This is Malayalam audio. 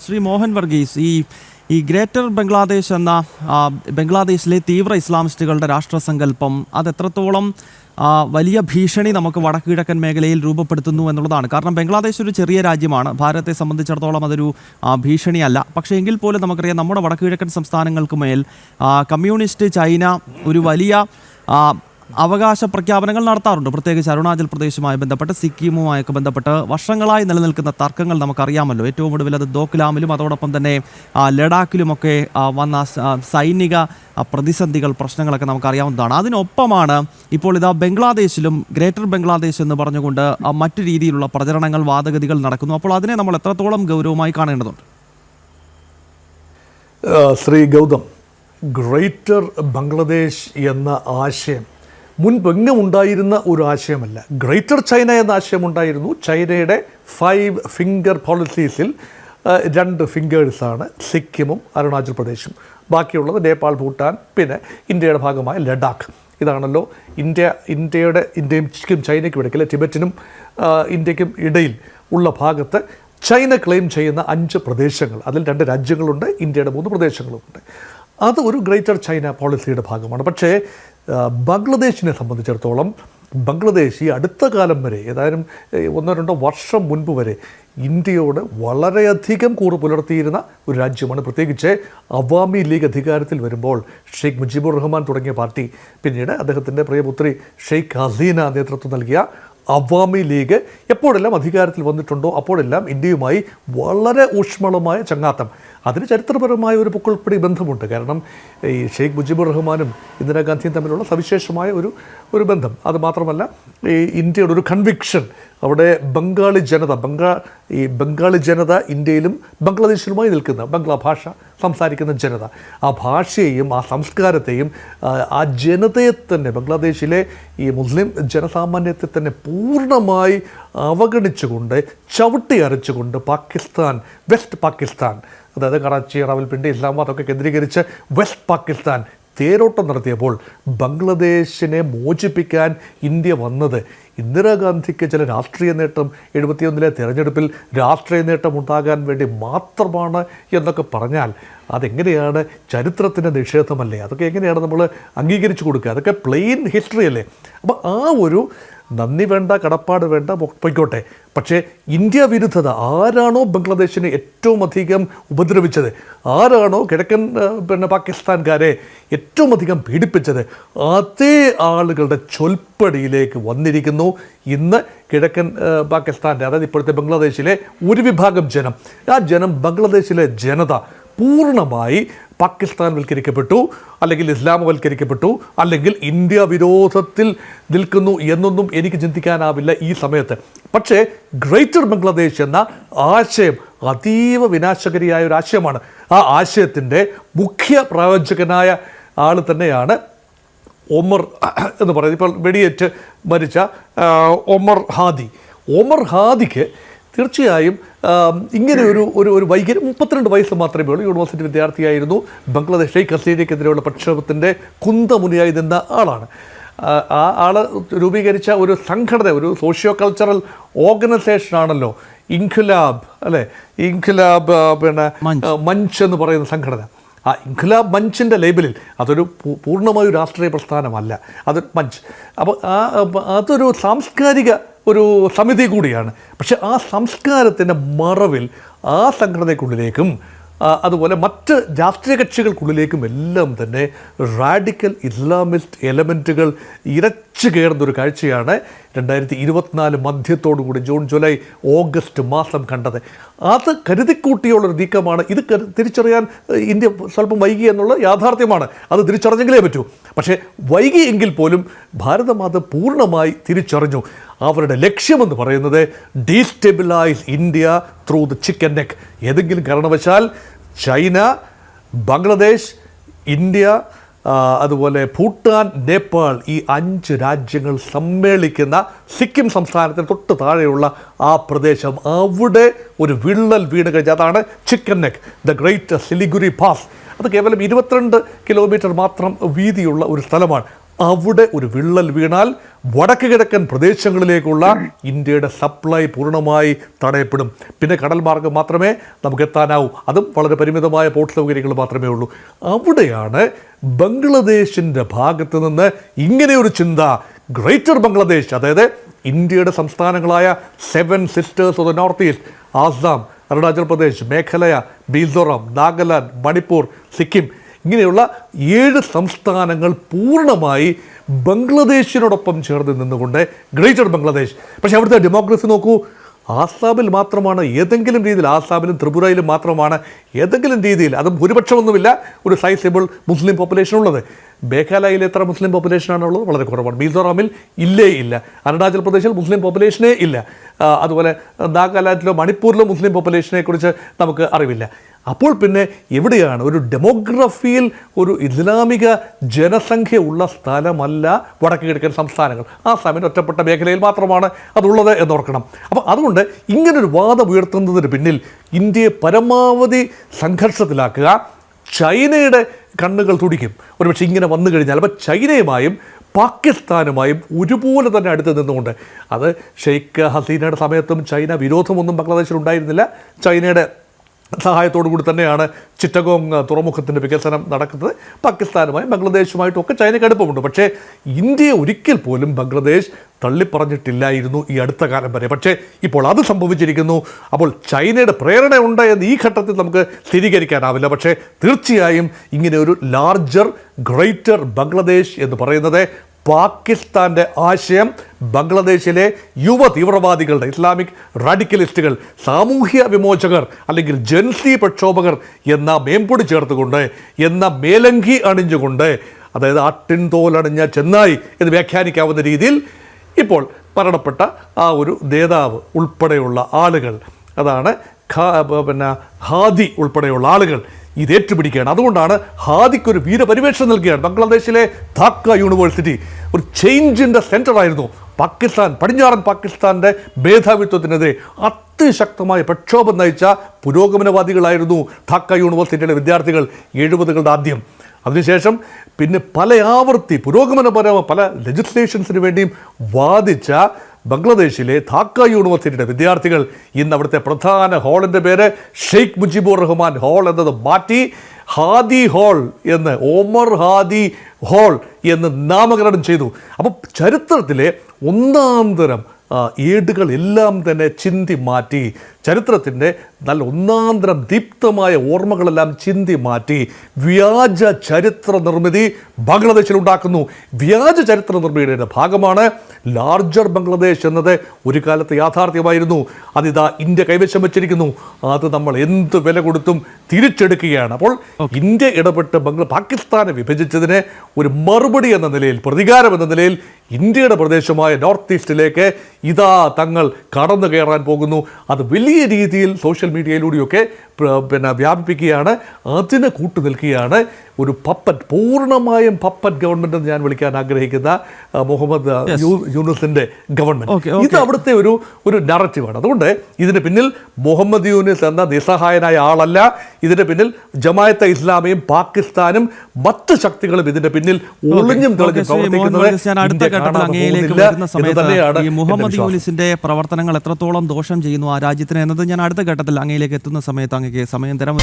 ശ്രീ മോഹൻ വർഗീസ്, ഈ ഗ്രേറ്റർ ബംഗ്ലാദേശ് എന്ന ബംഗ്ലാദേശിലെ തീവ്ര ഇസ്ലാമിസ്റ്റുകളുടെ രാഷ്ട്രസങ്കല്പം അതെത്രത്തോളം വലിയ ഭീഷണി നമുക്ക് വടക്ക് കിഴക്കൻ മേഖലയിൽ രൂപപ്പെടുത്തുന്നു എന്നുള്ളതാണ്. കാരണം ബംഗ്ലാദേശ് ഒരു ചെറിയ രാജ്യമാണ്, ഭാരതത്തെ സംബന്ധിച്ചിടത്തോളം അതൊരു ഭീഷണിയല്ല. പക്ഷേ എങ്കിൽ പോലും നമുക്കറിയാം നമ്മുടെ വടക്ക് കിഴക്കൻ സംസ്ഥാനങ്ങൾക്ക് മേൽ കമ്മ്യൂണിസ്റ്റ് ചൈന ഒരു വലിയ അവകാശ പ്രഖ്യാപനങ്ങൾ നടത്താറുണ്ട്. പ്രത്യേകിച്ച് അരുണാചൽ പ്രദേശുമായി ബന്ധപ്പെട്ട്, സിക്കിമുമായൊക്കെ ബന്ധപ്പെട്ട് വർഷങ്ങളായി നിലനിൽക്കുന്ന തർക്കങ്ങൾ നമുക്കറിയാമല്ലോ. ഏറ്റവും ഒടുവിൽ അത് ദോക്ലാമിലും അതോടൊപ്പം തന്നെ ലഡാക്കിലുമൊക്കെ വന്ന സൈനിക പ്രതിസന്ധികൾ, പ്രശ്നങ്ങളൊക്കെ നമുക്കറിയാവുന്നതാണ്. അതിനൊപ്പമാണ് ഇപ്പോൾ ഇതാ ബംഗ്ലാദേശിലും ഗ്രേറ്റർ ബംഗ്ലാദേശ് എന്ന് പറഞ്ഞുകൊണ്ട് മറ്റു രീതിയിലുള്ള പ്രചരണങ്ങൾ, വാദഗതികൾ നടക്കുന്നു. അപ്പോൾ അതിനെ നമ്മൾ എത്രത്തോളം ഗൗരവമായി കാണേണ്ടതുണ്ട്? ശ്രീ ഗൗതം, ഗ്രേറ്റർ ബംഗ്ലാദേശ് എന്ന ആശയം മുൻപെങ്ങും ഉണ്ടായിരുന്ന ഒരു ആശയമല്ല. ഗ്രേറ്റർ ചൈന എന്ന ആശയം ഉണ്ടായിരുന്നു. ചൈനയുടെ 5 ഫിംഗർ പോളിസീസിൽ 2 ഫിംഗേഴ്സാണ് സിക്കിമും അരുണാചൽ പ്രദേശും. ബാക്കിയുള്ളത് നേപ്പാൾ, ഭൂട്ടാൻ, പിന്നെ ഇന്ത്യയുടെ ഭാഗമായ ലഡാക്ക്. ഇതാണല്ലോ ഇന്ത്യയും ചൈനയ്ക്കും ഇടയ്ക്കില്ല, ടിബറ്റിനും ഇന്ത്യക്കും ഇടയിൽ ഉള്ള ഭാഗത്ത് ചൈന ക്ലെയിം ചെയ്യുന്ന 5 പ്രദേശങ്ങൾ. അതിൽ 2 രാജ്യങ്ങളുണ്ട്, ഇന്ത്യയുടെ 3 പ്രദേശങ്ങളുമുണ്ട്. അത് ഒരു ഗ്രേറ്റർ ചൈന പോളിസിയുടെ ഭാഗമാണ്. പക്ഷേ ബംഗ്ലാദേശിനെ സംബന്ധിച്ചിടത്തോളം ബംഗ്ലാദേശ് ഈ അടുത്ത കാലം വരെ, ഏതായാലും 1-2 വർഷം മുൻപ് വരെ ഇന്ത്യയോട് വളരെയധികം കൂറ് പുലർത്തിയിരുന്ന ഒരു രാജ്യമാണ്. പ്രത്യേകിച്ച് അവാമി ലീഗ് അധികാരത്തിൽ വരുമ്പോൾ ഷെയ്ഖ് മുജിബുർ റഹ്മാൻ തുടങ്ങിയ പാർട്ടി, പിന്നീട് അദ്ദേഹത്തിൻ്റെ പ്രിയപുത്രി ഷെയ്ഖ് ഹസീന നേതൃത്വം നൽകിയ അവാമി ലീഗ് എപ്പോഴെല്ലാം അധികാരത്തിൽ വന്നിട്ടുണ്ടോ അപ്പോഴെല്ലാം ഇന്ത്യയുമായി വളരെ ഊഷ്മളമായ ചങ്ങാത്തം, അതിന് ചരിത്രപരമായ ഒരു പൊക്കിൾപ്പടി ബന്ധമുണ്ട്. കാരണം ഈ ഷെയ്ഖ് മുജിബുർ റഹ്മാനും ഇന്ദിരാഗാന്ധിയും തമ്മിലുള്ള സവിശേഷമായ ഒരു ബന്ധം. അതുമാത്രമല്ല, ഈ ഇന്ത്യയുടെ ഒരു കൺവിക്ഷൻ, അവിടെ ബംഗാളി ജനത ഇന്ത്യയിലും ബംഗ്ലാദേശിലുമായി നിൽക്കുന്ന ബംഗ്ലാ ഭാഷ സംസാരിക്കുന്ന ജനത, ആ ഭാഷയെയും ആ സംസ്കാരത്തെയും ആ ജനതയെ തന്നെ, ബംഗ്ലാദേശിലെ ഈ മുസ്ലിം ജനസാമാന്യത്തെ തന്നെ പൂർണ്ണമായി അവഗണിച്ചുകൊണ്ട്, ചവിട്ടി അരച്ചുകൊണ്ട് പാകിസ്ഥാൻ, വെസ്റ്റ് പാകിസ്ഥാൻ, അതായത് കറാച്ചി, റാവൽപിണ്ടി, ഇസ്ലാമാബാദ് ഒക്കെ കേന്ദ്രീകരിച്ച് വെസ്റ്റ് പാകിസ്ഥാൻ തേരോട്ടം നടത്തിയപ്പോൾ ബംഗ്ലാദേശിനെ മോചിപ്പിക്കാൻ ഇന്ത്യ വന്നത് ഇന്ദിരാഗാന്ധിക്ക് ചില രാഷ്ട്രീയ നേട്ടം, 71 തെരഞ്ഞെടുപ്പിൽ രാഷ്ട്രീയ നേട്ടം ഉണ്ടാകാൻ വേണ്ടി മാത്രമാണ് എന്നൊക്കെ പറഞ്ഞാൽ അതെങ്ങനെയാണ് ചരിത്രത്തിൻ്റെ നിഷേധമല്ലേ? അതൊക്കെ എങ്ങനെയാണ് നമ്മൾ അംഗീകരിച്ചു കൊടുക്കുക? അതൊക്കെ പ്ലെയിൻ ഹിസ്റ്ററി അല്ലേ? അപ്പോൾ ആ ഒരു നന്ദി വേണ്ട, കടപ്പാട് വേണ്ട, പൊയ്ക്കോട്ടെ. പക്ഷേ ഇന്ത്യ വിരുദ്ധത ആരാണോ ബംഗ്ലാദേശിനെ ഏറ്റവും അധികം ഉപദ്രവിച്ചത്, ആരാണോ കിഴക്കൻ പാകിസ്ഥാൻകാരെ ഏറ്റവും അധികം പീഡിപ്പിച്ചത്, അതേ ആളുകളുടെ ചൊൽപ്പടിയിലേക്ക് വന്നിരിക്കുന്നു ഇന്ന് കിഴക്കൻ പാകിസ്ഥാൻ്റെ, അതായത് ഇപ്പോഴത്തെ ബംഗ്ലാദേശിലെ ഒരു വിഭാഗം ജനം. ആ ജനം, ബംഗ്ലാദേശിലെ ജനത പൂർണ്ണമായി പാകിസ്ഥാൻവൽക്കരിക്കപ്പെട്ടു, അല്ലെങ്കിൽ ഇസ്ലാമവൽക്കരിക്കപ്പെട്ടു, അല്ലെങ്കിൽ ഇന്ത്യ വിരോധത്തിൽ നിൽക്കുന്നു എന്നൊന്നും എനിക്ക് ചിന്തിക്കാനാവില്ല ഈ സമയത്ത്. പക്ഷേ ഗ്രേറ്റർ ബംഗ്ലാദേശ് എന്ന ആശയം അതീവ വിനാശകരിയായ ഒരു ആശയമാണ്. ആ ആശയത്തിൻ്റെ മുഖ്യ പ്രയോജകനായ ആൾ തന്നെയാണ് ഒമർ എന്ന് പറയുന്നത്, ഇപ്പോൾ വെടിയേറ്റ് മരിച്ച ഒമർ ഹാദിക്ക് തീർച്ചയായും ഇങ്ങനെ ഒരു വൈകല്യം, 32 വയസ്സ് മാത്രമേ ഉള്ളൂ, യൂണിവേഴ്സിറ്റി വിദ്യാർത്ഥിയായിരുന്നു, ബംഗ്ലാദേശ് ഷെയ്ഖ് ഹസീനയ്ക്കെതിരെയുള്ള പ്രക്ഷോഭത്തിൻ്റെ കുന്തമുനയായി നിന്ന ആളാണ്. ആ ആൾ രൂപീകരിച്ച ഒരു സംഘടന, ഒരു സോഷ്യോ കൾച്ചറൽ ഓർഗനൈസേഷനാണല്ലോ ഇൻഖിലാബ്, അല്ലേ? ഇൻഖിലാബ് മഞ്ച് എന്ന് പറയുന്ന സംഘടന. ആ ഇൻഖിലാബ് മഞ്ചിൻ്റെ ലേബലിൽ അതൊരു പൂർണ്ണമായൊരു രാഷ്ട്രീയ പ്രസ്ഥാനമല്ല, അത് മഞ്ച്. അപ്പോൾ അതൊരു സാംസ്കാരിക ഒരു സമിതി കൂടിയാണ്. പക്ഷെ ആ സംസ്കാരത്തിൻ്റെ മറവിൽ ആ സംഘടനയ്ക്കുള്ളിലേക്കും അതുപോലെ മറ്റ് രാഷ്ട്രീയ കക്ഷികൾക്കുള്ളിലേക്കും എല്ലാം തന്നെ റാഡിക്കൽ ഇസ്ലാമിസ്റ്റ് എലമെൻറ്റുകൾ ഇരച്ചു കയറുന്നൊരു കാഴ്ചയാണ് 2024 മധ്യത്തോടുകൂടി, ജൂൺ, ജൂലൈ, ഓഗസ്റ്റ് മാസം കണ്ടത്. അത് കരുതിക്കൂട്ടിയുള്ളൊരു നീക്കമാണ്. ഇത് തിരിച്ചറിയാൻ ഇന്ത്യ സ്വല്പം വൈകി എന്നുള്ള യാഥാർത്ഥ്യമാണ്. അത് തിരിച്ചറിഞ്ഞെങ്കിലേ പറ്റൂ. പക്ഷേ വൈകി എങ്കിൽ പോലും ഭാരതം അത് പൂർണ്ണമായി തിരിച്ചറിഞ്ഞു. അവരുടെ ലക്ഷ്യമെന്ന് പറയുന്നത് destabilise India through the chicken neck. ഏതെങ്കിലും കാരണവശാൽ ചൈന, ബംഗ്ലാദേശ്, ഇന്ത്യ, അതുപോലെ ഭൂട്ടാൻ, നേപ്പാൾ, ഈ 5 രാജ്യങ്ങൾ സമ്മേളിക്കുന്ന സിക്കിം സംസ്ഥാനത്തിന് തൊട്ട് താഴെയുള്ള ആ പ്രദേശം, അവിടെ ഒരു വിള്ളൽ വീണ് കഴിഞ്ഞാൽ അതാണ് chicken neck, the great Siliguri pass. അത് കേവലം 22 കിലോമീറ്റർ മാത്രം വീതിയുള്ള ഒരു സ്ഥലമാണ്. അവിടെ ഒരു വിള്ളൽ വീണാൽ വടക്ക് കിഴക്കൻ പ്രദേശങ്ങളിലേക്കുള്ള ഇന്ത്യയുടെ സപ്ലൈ പൂർണ്ണമായി തടയപ്പെടും. പിന്നെ കടൽ മാർഗം മാത്രമേ നമുക്ക് എത്താനാവൂ. അതും വളരെ പരിമിതമായ പോർട്ട് സൗകര്യങ്ങൾ മാത്രമേ ഉള്ളൂ. അവിടെയാണ് ബംഗ്ലാദേശിൻ്റെ ഭാഗത്ത് നിന്ന് ഇങ്ങനെയൊരു ചിന്ത, ഗ്രേറ്റർ ബംഗ്ലാദേശ്, അതായത് ഇന്ത്യയുടെ സംസ്ഥാനങ്ങളായ 7 sisters of the north east, Assam, Arunachal Pradesh, Meghalaya, Mizoram, Nagaland, Manipur, Sikkim, ഇങ്ങനെയുള്ള 7 സംസ്ഥാനങ്ങൾ പൂർണ്ണമായി ബംഗ്ലാദേശിനോടൊപ്പം ചേർന്ന് നിന്നുകൊണ്ട് ഗ്രേറ്റർ ബംഗ്ലാദേശ്. പക്ഷേ അവിടുത്തെ ഡെമോക്രസി നോക്കൂ, ആസാമിൽ മാത്രമാണ് ഏതെങ്കിലും രീതിയിൽ, ആസാമിലും ത്രിപുരയിലും മാത്രമാണ് ഏതെങ്കിലും രീതിയിൽ, അതും ഭൂരിപക്ഷമൊന്നുമില്ല, ഒരു സൈസബിൾ മുസ്ലിം പോപ്പുലേഷൻ ഉള്ളത്. മേഘാലയയിൽ എത്ര മുസ്ലിം പോപ്പുലേഷനാണുള്ളത്? വളരെ കുറവാണ്. മിസോറാമിൽ ഇല്ല. അരുണാചൽ പ്രദേശിൽ മുസ്ലിം പോപ്പുലേഷനേ ഇല്ല. അതുപോലെ നാഗാലാൻഡിലോ മണിപ്പൂരിലോ മുസ്ലിം പോപ്പുലേഷനെ കുറിച്ച് നമുക്ക് അറിവില്ല. അപ്പോൾ പിന്നെ എവിടെയാണ് ഒരു ഡെമോഗ്രഫിയിൽ ഒരു ഇസ്ലാമിക ജനസംഖ്യ ഉള്ള സ്ഥലമല്ല വടക്ക് കിഴക്കൻ സംസ്ഥാനങ്ങൾ. ആസാമിൻ്റെ ഒറ്റപ്പെട്ട മേഖലയിൽ മാത്രമാണ് അതുള്ളത് എന്നോർക്കണം. അപ്പോൾ അതുകൊണ്ട് ഇങ്ങനൊരു വാദം ഉയർത്തുന്നതിന് പിന്നിൽ ഇന്ത്യയെ പരമാവധി സംഘർഷത്തിലാക്കുക, ചൈനയുടെ കണ്ണുകൾ തുടിക്കും ഒരുപക്ഷെ ഇങ്ങനെ വന്നു കഴിഞ്ഞാൽ. അപ്പോൾ ചൈനയുമായും പാകിസ്ഥാനുമായും ഒരുപോലെ തന്നെ അടുത്ത് നിന്നുകൊണ്ട്, അത് ഷെയ്ഖ് ഹസീനയുടെ സമയത്തും ചൈന വിരോധമൊന്നും ബംഗ്ലാദേശിൽ ഉണ്ടായിരുന്നില്ല. ചൈനയുടെ സഹായത്തോടു കൂടി തന്നെയാണ് ചിറ്റഗോങ് തുറമുഖത്തിൻ്റെ വികസനം നടക്കുന്നത്. പാകിസ്ഥാനുമായും ബംഗ്ലാദേശുമായിട്ടും ഒക്കെ ചൈനയ്ക്ക് അടുപ്പമുണ്ട്. പക്ഷേ ഇന്ത്യയെ ഒരിക്കൽ പോലും ബംഗ്ലാദേശ് തള്ളിപ്പറഞ്ഞിട്ടില്ലായിരുന്നു ഈ അടുത്ത കാലം വരെ. പക്ഷേ ഇപ്പോൾ അത് സംഭവിച്ചിരിക്കുന്നു. അപ്പോൾ ചൈനയുടെ പ്രേരണയുണ്ട് എന്ന് ഈ ഘട്ടത്തിൽ നമുക്ക് സ്ഥിരീകരിക്കാനാവില്ല. പക്ഷേ തീർച്ചയായും ഇങ്ങനെ ഒരു ലാർജർ ഗ്രേറ്റർ ബംഗ്ലാദേശ് എന്ന് പറയുന്നത് പാകിസ്ഥാൻ്റെ ആശയം ബംഗ്ലാദേശിലെ യുവ തീവ്രവാദികളുടെ, ഇസ്ലാമിക് റാഡിക്കലിസ്റ്റുകൾ, സാമൂഹ്യ വിമോചകർ അല്ലെങ്കിൽ ജൻസി പ്രക്ഷോഭകർ എന്ന മേമ്പൊടി ചേർത്തുകൊണ്ട്, എന്ന മേലങ്കി അണിഞ്ഞുകൊണ്ട്, അതായത് ആട്ടിൻതോലണിഞ്ഞ ചെന്നായി എന്ന് വ്യാഖ്യാനിക്കാവുന്ന രീതിയിൽ ഇപ്പോൾ മരണപ്പെട്ട ആ ഒരു നേതാവ് ഉൾപ്പെടെയുള്ള ആളുകൾ, അതാണ് ഹാദി ഉൾപ്പെടെയുള്ള ആളുകൾ ഇത് ഏറ്റുപിടിക്കുകയാണ്. അതുകൊണ്ടാണ് ഹാദിക്കൊരു വീരപരിവേഷം നൽകുകയാണ്. ബംഗ്ലാദേശിലെ ധാക്ക യൂണിവേഴ്സിറ്റി ഒരു ചേഞ്ചിൻ്റെ സെൻ്ററായിരുന്നു. പാകിസ്ഥാൻ, പടിഞ്ഞാറൻ പാകിസ്ഥാൻ്റെ മേധാവിത്വത്തിനെതിരെ അതിശക്തമായ പ്രക്ഷോഭം നയിച്ച പുരോഗമനവാദികളായിരുന്നു ധാക്ക യൂണിവേഴ്സിറ്റിയിലെ വിദ്യാർത്ഥികൾ 70കളുടെ ആദ്യം. അതിനുശേഷം പിന്നെ പല ആവർത്തി പുരോഗമനപരമായ പല ലെജിസ്ലേഷൻസിന് വേണ്ടിയും വാദിച്ച ബംഗ്ലാദേശിലെ ധാക്ക യൂണിവേഴ്സിറ്റിയുടെ വിദ്യാർത്ഥികൾ ഇന്ന് അവിടുത്തെ പ്രധാന ഹാളിൻ്റെ പേര് ഷെയ്ഖ് മുജിബുർ റഹ്മാൻ ഹാൾ എന്നത് മാറ്റി ഹാദി ഹാൾ എന്ന്, ഒമർ ഹാദി ഹാൾ എന്ന് നാമകരണം ചെയ്തു. അപ്പോൾ ചരിത്രത്തിലെ ഒന്നാന്തരം ഏടുകൾ എല്ലാം തന്നെ ചിന്തി മാറ്റി, ചരിത്രത്തിൻ്റെ നല്ല ഒന്നാന്തരം ദീപ്തമായ ഓർമ്മകളെല്ലാം ചിന്തി മാറ്റി വ്യാജ ചരിത്ര നിർമ്മിതി ബംഗ്ലാദേശിൽ ഉണ്ടാക്കുന്നു. വ്യാജ ചരിത്ര നിർമ്മിതിയുടെ ഭാഗമാണ് ലാർജർ ബംഗ്ലാദേശ് എന്നത്. ഒരു കാലത്ത് യാഥാർത്ഥ്യമായിരുന്നു. അതിതാ ഇന്ത്യ കൈവശം വച്ചിരിക്കുന്നു. അത് നമ്മൾ എന്ത് വില കൊടുത്തും തിരിച്ചെടുക്കുകയാണ്. അപ്പോൾ ഇന്ത്യ ഇടപെട്ട് പാകിസ്ഥാനെ വിഭജിച്ചതിന് ഒരു മറുപടി എന്ന നിലയിൽ, പ്രതികാരം എന്ന നിലയിൽ ഇന്ത്യയുടെ പ്രദേശമായ നോർത്ത് ഈസ്റ്റിലേക്ക് ഇതാ തങ്ങൾ കടന്നു കയറാൻ പോകുന്നു. അത് വലിയ രീതിയിൽ സോഷ്യൽ മീഡിയയിലൂടെയൊക്കെ വ്യാപിപ്പിക്കുകയാണ്. അതിന് കൂട്ടുനിൽക്കുകയാണ് ഒരു പപ്പറ്റ്, പൂർണ്ണമായും പപ്പറ്റ് ഗവൺമെൻറ് എന്ന് ഞാൻ വിളിക്കാൻ ആഗ്രഹിക്കുന്ന മുഹമ്മദ് യൂനുസിൻ്റെ ഗവൺമെൻറ്. ഇത് അവിടുത്തെ ഒരു നറേറ്റീവാണ്. അതുകൊണ്ട് ഇതിന് പിന്നിൽ മുഹമ്മദ് യൂനുസ് എന്ന നിസ്സഹായനായ ആളല്ല. ഇതിന് പിന്നിൽ ജമാഅത്തെ ഇസ്ലാമിയും പാകിസ്ഥാനും മറ്റ് ശക്തികളും ഇതിന്റെ പിന്നിൽ ഒളിഞ്ഞും തെളിഞ്ഞും പ്രവർത്തിക്കുന്നത്. മുഹമ്മദ് യൂനുസിന്റെ പ്രവർത്തനങ്ങൾ എത്രത്തോളം ദോഷം ചെയ്യുന്നു ആ രാജ്യത്തിന് എന്നത് ഞാൻ അടുത്ത ഘട്ടത്തിൽ അങ്ങയിലേക്ക് എത്തുന്ന സമയത്ത് അങ്ങേക്ക് സമയം തരാം.